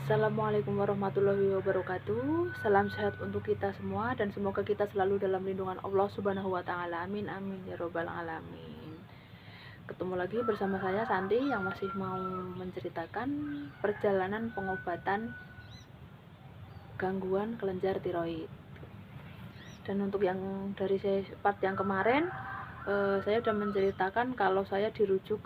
Assalamualaikum warahmatullahi wabarakatuh. Salam sehat untuk kita semua dan semoga kita selalu dalam lindungan Allah Subhanahu wa taala. Amin amin ya robbal alamin. Ketemu lagi bersama saya Santi yang masih mau menceritakan perjalanan pengobatan gangguan kelenjar tiroid. Dan untuk yang dari part yang kemarin saya sudah menceritakan kalau saya dirujuk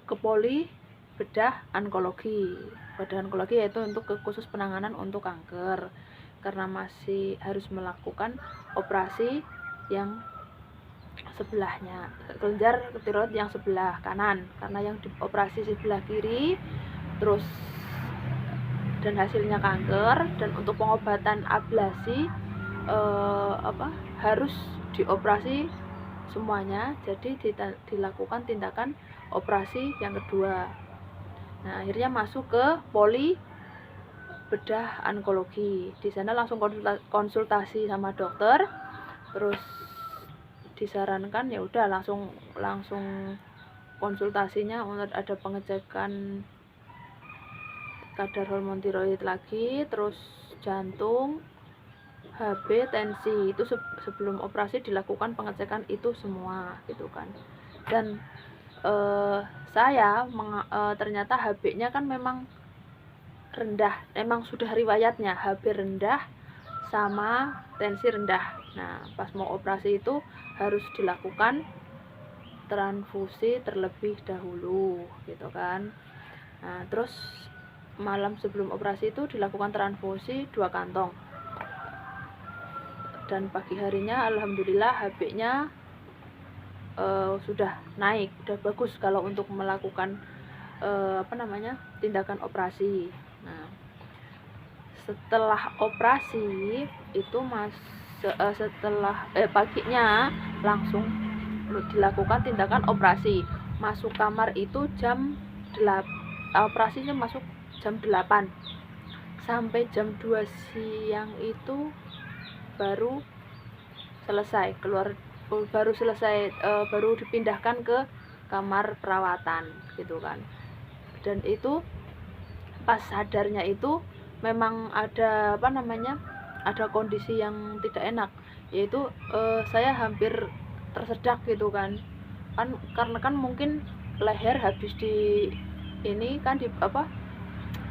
ke poli bedah onkologi. Bedah onkologi yaitu untuk khusus penanganan untuk kanker, karena masih harus melakukan operasi yang sebelahnya, kelenjar tiroid yang sebelah kanan, karena yang dioperasi sebelah kiri terus dan hasilnya kanker. Dan untuk pengobatan ablasi harus dioperasi semuanya, jadi dilakukan tindakan operasi yang kedua. Nah, akhirnya masuk ke poli bedah onkologi. Di sana langsung konsultasi sama dokter, terus disarankan ya udah langsung konsultasinya untuk ada pengecekan kadar hormon tiroid lagi, terus jantung, HB, tensi. Itu sebelum operasi dilakukan pengecekan itu semua gitu kan. Dan saya ternyata HB-nya kan memang rendah, memang sudah riwayatnya HB rendah sama tensi rendah. Nah, pas mau operasi itu harus dilakukan transfusi terlebih dahulu gitu kan. Nah, terus malam sebelum operasi itu dilakukan transfusi 2 kantong. Dan pagi harinya alhamdulillah HB-nya sudah naik, sudah bagus kalau untuk melakukan tindakan operasi. Nah, setelah operasi itu paginya langsung dilakukan tindakan operasi. Masuk kamar itu jam 8, operasinya masuk jam 8 sampai jam 2 siang itu baru selesai, baru dipindahkan ke kamar perawatan gitu kan. Dan itu pas sadarnya itu memang ada ada kondisi yang tidak enak, yaitu saya hampir tersedak gitu kan karena kan mungkin leher habis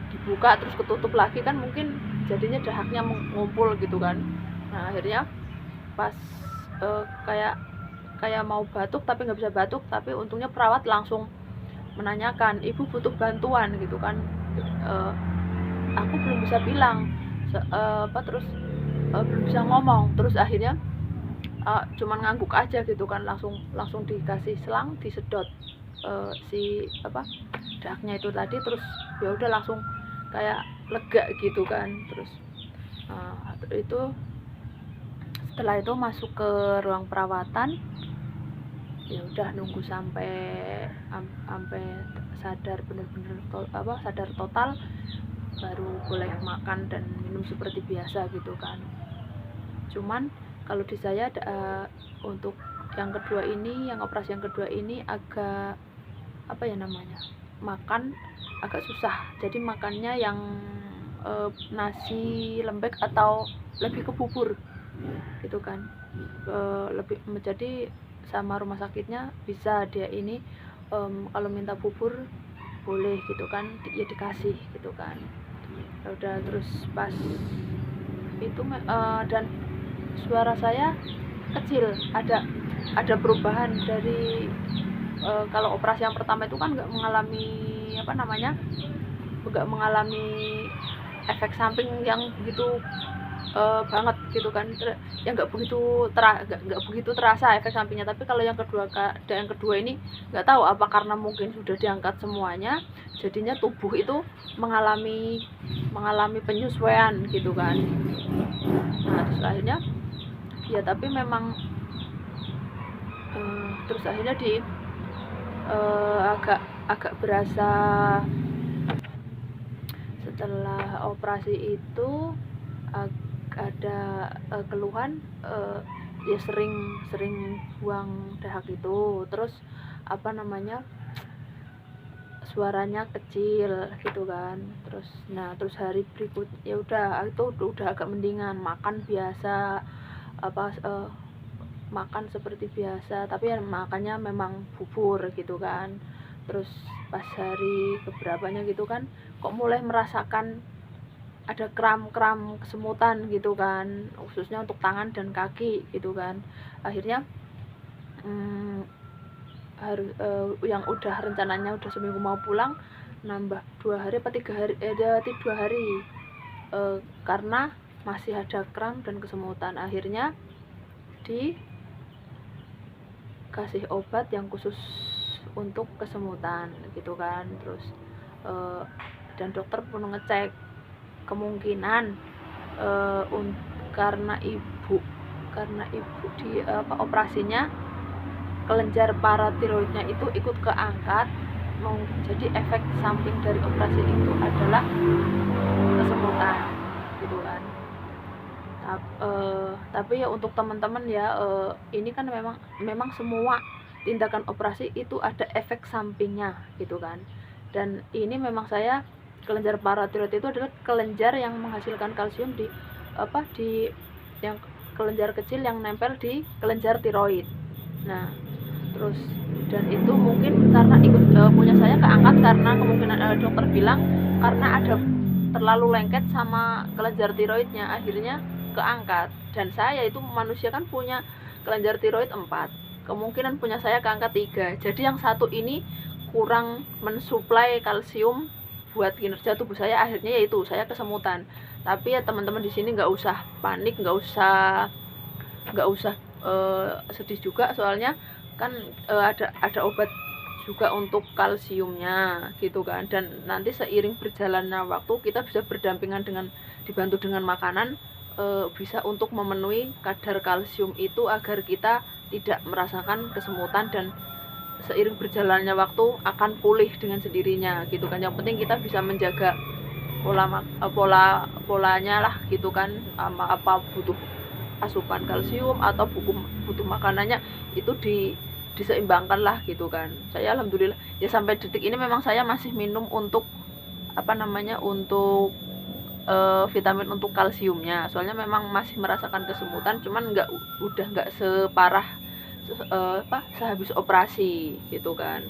dibuka terus ketutup lagi kan, mungkin jadinya dahaknya mengumpul gitu kan. Nah, akhirnya pas kayak mau batuk tapi nggak bisa batuk, tapi untungnya perawat langsung menanyakan, ibu butuh bantuan gitu kan. Aku belum bisa bilang terus belum bisa ngomong, terus akhirnya cuman ngangguk aja gitu kan, langsung dikasih selang, disedot dahaknya itu tadi, terus ya udah langsung kayak lega gitu kan. Terus itu setelah itu masuk ke ruang perawatan, ya udah nunggu sampai sadar bener-bener sadar total, baru boleh makan dan minum seperti biasa gitu kan. Cuman kalau di saya untuk yang kedua ini, yang operasi yang kedua ini agak makan agak susah. Jadi makannya yang nasi lembek atau lebih ke bubur gitu kan. Jadi sama rumah sakitnya bisa dia ini kalau minta bubur boleh gitu kan, ya dikasih gitu kan. Udah, terus pas itu dan suara saya kecil, ada perubahan dari kalau operasi yang pertama itu kan nggak mengalami efek samping yang begitu banget gitu kan, yang nggak begitu terasa efek sampingnya. Tapi kalau yang kedua ini nggak tahu apa karena mungkin sudah diangkat semuanya, jadinya tubuh itu mengalami penyesuaian gitu kan. Nah, terus akhirnya ya, tapi memang terus akhirnya agak berasa setelah operasi itu ada keluhan, ya sering buang dahak itu. Terus suaranya kecil gitu kan. Terus hari berikut ya udah itu udah agak mendingan, makan biasa, makan seperti biasa, tapi ya makannya memang bubur gitu kan. Terus pas hari keberapanya gitu kan, kok mulai merasakan ada kram-kram kesemutan gitu kan, khususnya untuk tangan dan kaki gitu kan. Akhirnya harus yang udah rencananya udah seminggu mau pulang, nambah 2 hari apa 3 hari, 2 hari, karena masih ada kram dan kesemutan. Akhirnya dikasih obat yang khusus untuk kesemutan gitu kan. Terus dan dokter pun ngecek kemungkinan karena ibu di operasinya kelenjar paratiroidnya itu ikut keangkat. Jadi efek samping dari operasi itu adalah kesemutan gitu kan. Tapi ya untuk teman-teman ya, ini kan memang semua tindakan operasi itu ada efek sampingnya gitu kan. Dan ini memang saya, kelenjar paratiroid itu adalah kelenjar yang menghasilkan kalsium di yang kelenjar kecil yang nempel di kelenjar tiroid. Nah, terus dan itu mungkin karena ikut punya saya keangkat, karena kemungkinan dokter bilang karena ada terlalu lengket sama kelenjar tiroidnya, akhirnya keangkat. Dan saya itu manusia kan punya kelenjar tiroid 4, kemungkinan punya saya keangkat 3. Jadi yang satu ini kurang mensuplai kalsium buat kinerja tubuh saya, akhirnya yaitu saya kesemutan. Tapi ya teman-teman di sini nggak usah panik, nggak usah sedih juga, soalnya kan ada obat juga untuk kalsiumnya gitu kan. Dan nanti seiring berjalannya waktu kita bisa berdampingan dibantu dengan makanan, bisa untuk memenuhi kadar kalsium itu agar kita tidak merasakan kesemutan, dan seiring berjalannya waktu akan pulih dengan sendirinya gitu kan. Yang penting kita bisa menjaga polanya lah gitu kan, apa butuh asupan kalsium atau butuh makanannya itu diseimbangkan lah gitu kan. Saya alhamdulillah ya sampai detik ini memang saya masih minum untuk untuk vitamin untuk kalsiumnya, soalnya memang masih merasakan kesemutan, cuman udah nggak separah sehabis operasi gitu kan.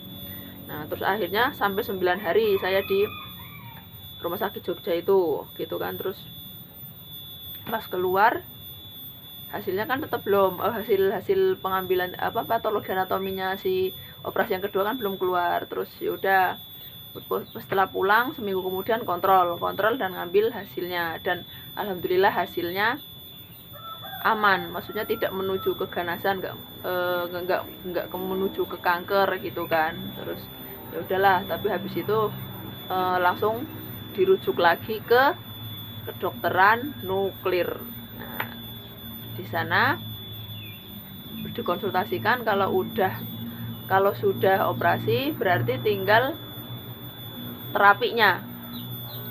Nah terus akhirnya sampai 9 hari saya di rumah sakit Jogja itu gitu kan. Terus pas keluar hasilnya kan tetap belum, hasil pengambilan patologi anatominya si operasi yang kedua kan belum keluar. Terus yaudah setelah pulang seminggu kemudian kontrol dan ngambil hasilnya, dan alhamdulillah hasilnya aman, maksudnya tidak menuju keganasan, nggak menuju ke kanker gitu kan. Terus ya udahlah, tapi habis itu langsung dirujuk lagi ke kedokteran nuklir. Nah, di sana dikonsultasikan kalau sudah operasi berarti tinggal terapinya.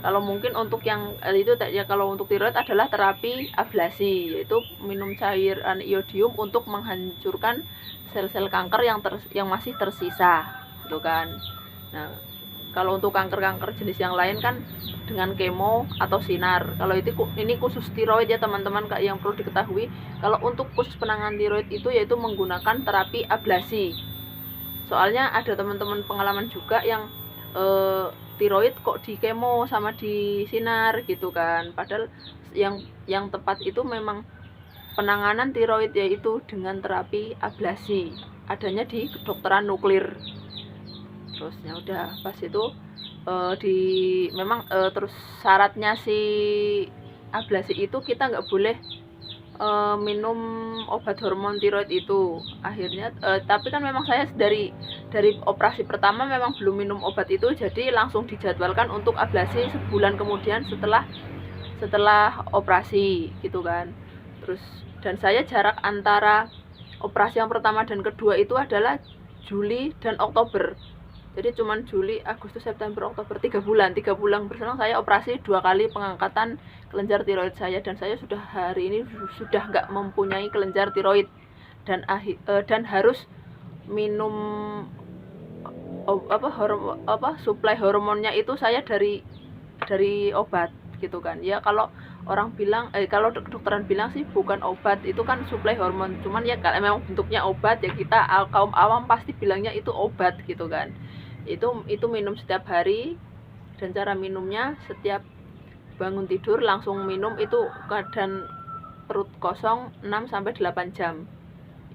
Kalau mungkin untuk yang itu ya, kalau untuk tiroid adalah terapi ablasi, yaitu minum cairan iodium untuk menghancurkan sel-sel kanker yang masih tersisa gitu kan. Nah, kalau untuk kanker jenis yang lain kan dengan kemo atau sinar. Kalau ini khusus tiroid ya teman-teman, yang perlu diketahui. Kalau untuk khusus penanganan tiroid itu yaitu menggunakan terapi ablasi. Soalnya ada teman-teman pengalaman juga yang tiroid kok di kemo sama di sinar gitu kan. Padahal yang tepat itu memang penanganan tiroid yaitu dengan terapi ablasi, adanya di kedokteran nuklir. Terus ya udah pas itu terus syaratnya si ablasi itu kita nggak boleh minum obat hormon tiroid itu. Akhirnya tapi kan memang saya dari operasi pertama memang belum minum obat itu, jadi langsung dijadwalkan untuk ablasi sebulan kemudian setelah operasi gitu kan. Terus dan saya jarak antara operasi yang pertama dan kedua itu adalah Juli dan Oktober. Jadi cuman Juli, Agustus, September, Oktober, 3 bulan berselang saya operasi 2 kali pengangkatan kelenjar tiroid saya, dan saya hari ini sudah nggak mempunyai kelenjar tiroid, dan harus minum suplai hormonnya itu saya dari obat gitu kan. Ya kalau orang bilang kalau kedokteran bilang sih bukan obat, itu kan suplai hormon. Cuman ya kalau memang bentuknya obat ya kita kaum awam pasti bilangnya itu obat gitu kan. Itu minum setiap hari, dan cara minumnya setiap bangun tidur langsung minum itu, keadaan perut kosong 6 sampai 8 jam.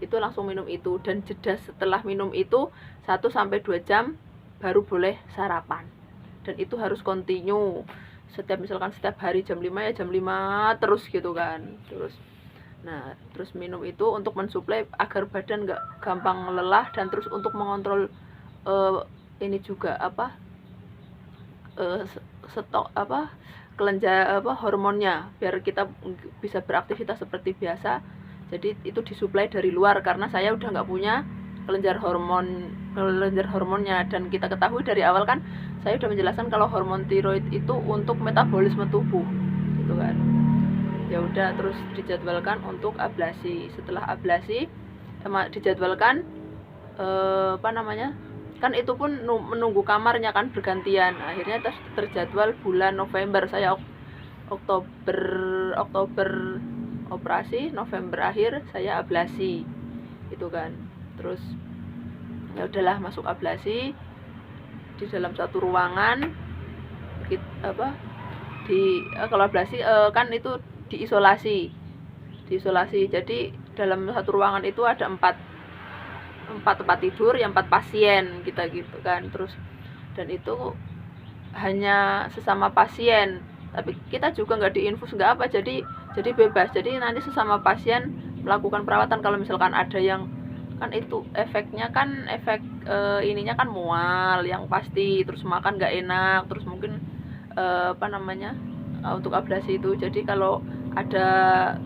Itu langsung minum itu, dan jeda setelah minum itu 1 sampai 2 jam baru boleh sarapan. Dan itu harus continue. Misalkan setiap hari jam 5 ya jam 5 terus gitu kan. Terus minum itu untuk mensuplai agar badan nggak gampang lelah, dan terus untuk mengontrol ini juga stok kelenjar hormonnya, biar kita bisa beraktivitas seperti biasa. Jadi itu disuplai dari luar, karena saya udah nggak punya kelenjar hormonnya. Dan kita ketahui dari awal kan saya udah menjelaskan kalau hormon tiroid itu untuk metabolisme tubuh gitu kan. Ya udah, terus dijadwalkan untuk ablasi. Setelah ablasi dijadwalkan kan itu pun menunggu kamarnya kan bergantian. Akhirnya terjadwal bulan November, saya Oktober operasi, November akhir saya ablasi gitu kan. Terus ya udahlah, masuk ablasi di dalam satu ruangan kalau ablasi kan itu diisolasi. Jadi dalam satu ruangan itu ada 4 tempat tidur, yang 4 pasien kita gitu kan. Terus dan itu hanya sesama pasien, tapi kita juga nggak diinfus nggak apa, jadi bebas. Jadi nanti sesama pasien melakukan perawatan. Kalau misalkan ada yang kan itu efeknya kan ininya kan mual yang pasti, terus makan nggak enak, terus mungkin untuk ablasi itu. Jadi kalau ada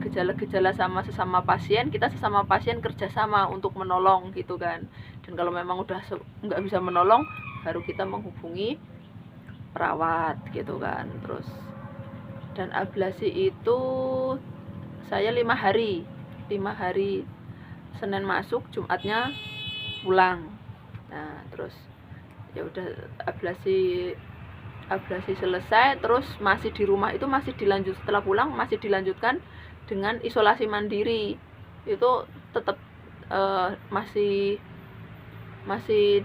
gejala-gejala sama sesama pasien, kita sesama pasien kerjasama untuk menolong gitu kan. Dan kalau memang udah nggak bisa menolong, baru kita menghubungi perawat gitu kan. Terus dan ablasi itu saya 5 hari, Senin masuk, Jumatnya pulang. Nah terus ya udah, ablasi selesai, terus masih di rumah itu setelah pulang masih dilanjutkan dengan isolasi mandiri. Itu tetap masih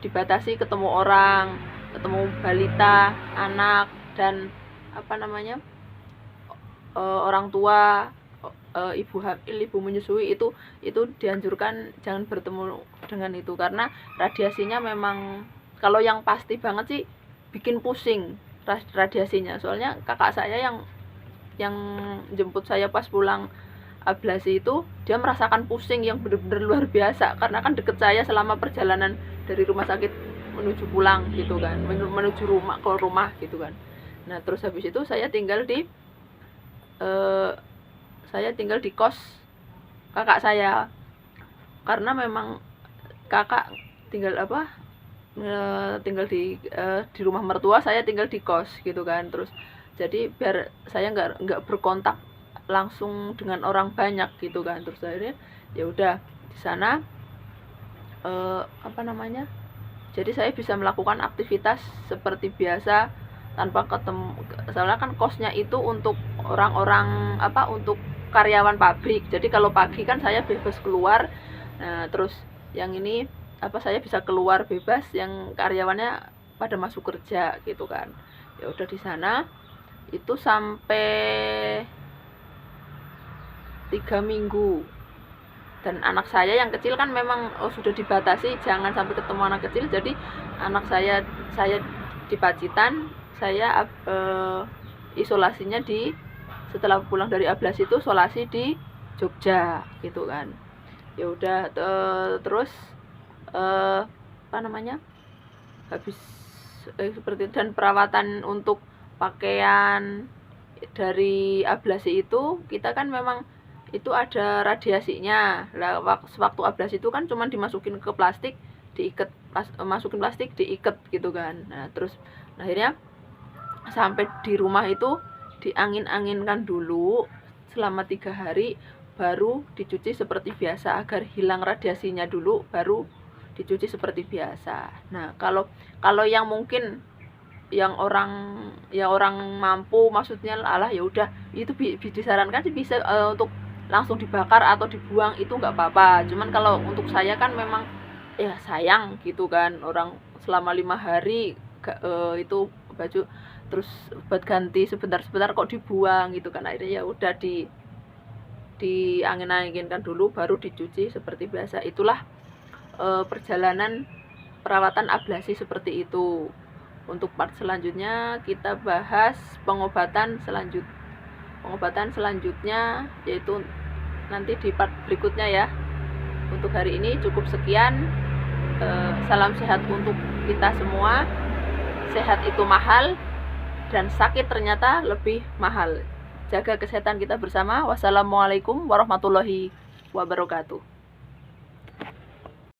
dibatasi ketemu orang, ketemu balita, anak, dan orang tua, ibu menyusui, itu dianjurkan jangan bertemu dengan itu, karena radiasinya memang kalau yang pasti banget sih bikin pusing radiasinya. Soalnya kakak saya yang jemput saya pas pulang ablasi itu, dia merasakan pusing yang benar-benar luar biasa, karena kan deket saya selama perjalanan dari rumah sakit menuju pulang gitu kan, menuju rumah ke rumah gitu kan. Nah terus habis itu saya tinggal di kos kakak saya, karena memang kakak tinggal di rumah mertua, saya tinggal di kos gitu kan. Terus jadi biar saya nggak berkontak langsung dengan orang banyak gitu kan. Terus akhirnya ya udah di sana jadi saya bisa melakukan aktivitas seperti biasa tanpa ketemu. Soalnya kan kosnya itu untuk orang-orang untuk karyawan pabrik. Jadi kalau pagi kan saya bebas keluar. Nah terus yang ini saya bisa keluar bebas, yang karyawannya pada masuk kerja gitu kan. Ya udah di sana itu sampai 3 minggu. Dan anak saya yang kecil kan memang sudah dibatasi jangan sampai ketemu anak kecil. Jadi anak saya di Pacitan, saya isolasinya setelah pulang dari ablasi itu isolasi di Jogja gitu kan. Ya udah terus habis seperti itu. Dan perawatan untuk pakaian dari ablasi itu, kita kan memang itu ada radiasinya. Lah waktu ablasi itu kan cuma dimasukin ke plastik, masukin plastik, diikat gitu kan. Nah terus akhirnya sampai di rumah itu diangin-anginkan dulu selama 3 hari, baru dicuci seperti biasa agar hilang radiasinya dulu, baru dicuci seperti biasa. Nah, kalau yang mungkin yang orang mampu, maksudnya alah ya udah itu disarankan sih bisa untuk langsung dibakar atau dibuang, itu nggak apa-apa. Cuman kalau untuk saya kan memang ya sayang gitu kan, orang selama 5 hari itu baju terus buat ganti sebentar kok dibuang gitu kan. Akhirnya ya udah diangin-anginkan dulu baru dicuci seperti biasa. Itulah perjalanan perawatan ablasi seperti itu. Untuk part selanjutnya kita bahas pengobatan selanjutnya, yaitu nanti di part berikutnya ya. Untuk hari ini cukup sekian. Salam sehat untuk kita semua. Sehat itu mahal dan sakit ternyata lebih mahal. Jaga kesehatan kita bersama. Wassalamualaikum warahmatullahi wabarakatuh.